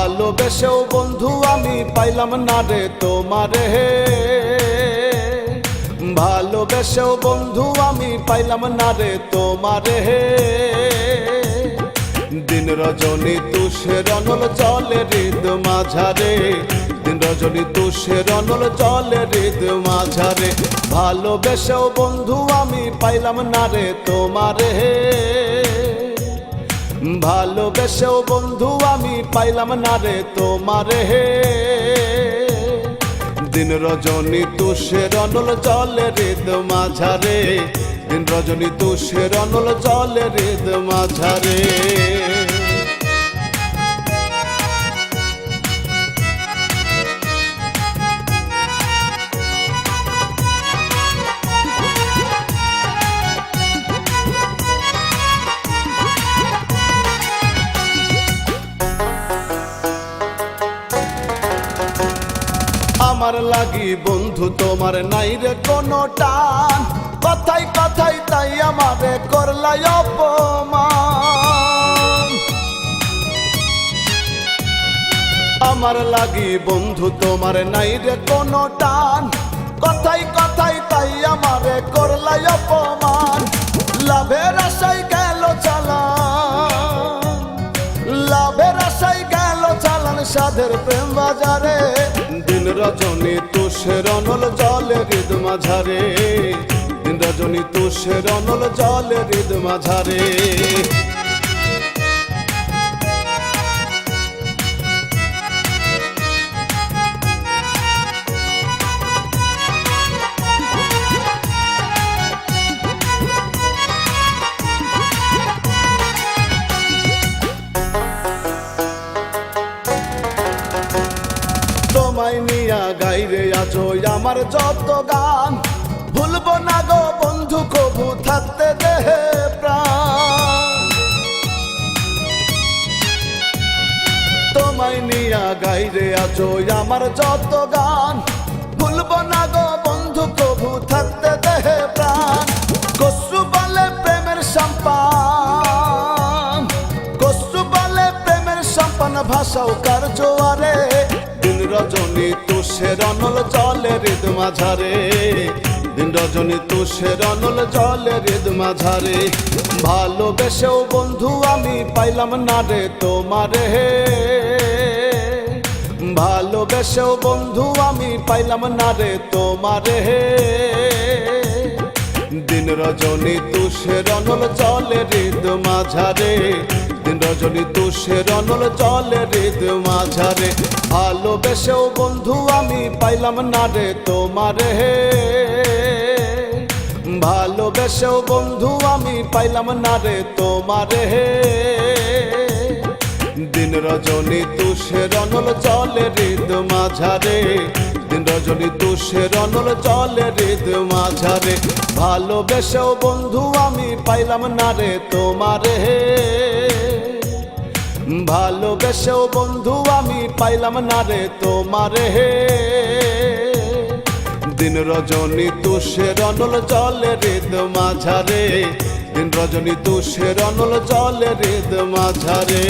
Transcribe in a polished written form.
ভালোবেসেও বন্ধু আমি পাইলাম না রে তোমারে, ভালোবেসেও বন্ধু আমি পাইলাম না রে তোমারে। দিন রজনী তুষের অনল জলে হৃদ মাঝারে, দিন রজনী তুষের অনল জলে হৃদ মাঝারে। ভালোবেসেও বন্ধু আমি পাইলাম না রে তোমারে, ভালোবেসেও বন্ধু আমি পাইলাম না রে তোমারে। দিন রজনী তুষের অনল জলে হৃদ মাঝারে, দিন রজনী তুষের অনল জলে হৃদ মাঝারে। আমার লাগি বন্ধু তোমার নাই রে কোনো টান, কথাই কথাই তাই আমারে করলাই অপমান। আমার লাগি বন্ধু তোমার নাই রে কোনো টান, কথাই কথাই তাই আমারে করলাই অপমান। লাভের আশায় গেল চালান, লাভের আশায় গেল চালান সাধের প্রেম বাজারে। দিন রজনী তুষের অনল জলে হৃদ মাঝারে, দিন রজনী তুষের অনল জলে হৃদ মাঝারে। তোমায় নিয়া গাইরে আছো আমার যত গান, ভুলবো না গো বন্ধু কবু থাকতে দেহে প্রাণ। তোমায় নিয়া গাইরে আছো আমার যত গান, ভুলবো না গো বন্ধু কবু থাকতে দেহে প্রাণ। কসু বলে প্রেমের সম্পান, কসু বলে প্রেমের সম্পান ভাষাও কার জোয়ারে। দিন রজনী তুষের অনল জলে হৃদ মাঝারে, দিন রজনী তুষের অনল জলে হৃদ মাঝারে। ভালোবেসেও বন্ধু আমি পাইলাম না রে তোমারে, ভালোবেসেও বন্ধু আমি পাইলাম না রে তোমারে। দিন রজনী তুষের অনল জলে হৃদ মাঝারে, দিন রজনী তুষের অনল জলে হৃদ মাঝারে। ভালোবেসেও বন্ধু আমি পাইলাম না রে তোমারে, ভালোবেসেও বন্ধু আমি পাইলাম না রে তোমারে। দিন রজনী তুষের অনল জলে হৃদ মাঝারে, দিন রজনী তুষের অনল জলে হৃদ মাঝারে। ভালোবেসেও বন্ধু আমি পাইলাম না রে তোমারে, ভালোবেসেও বন্ধু আমি পাইলাম না রে তোমারে। দিন রজনী তুষের অনল জলে হৃদ মাঝারে, দিন রজনী তুষের অনল জলে হৃদ মাঝারে।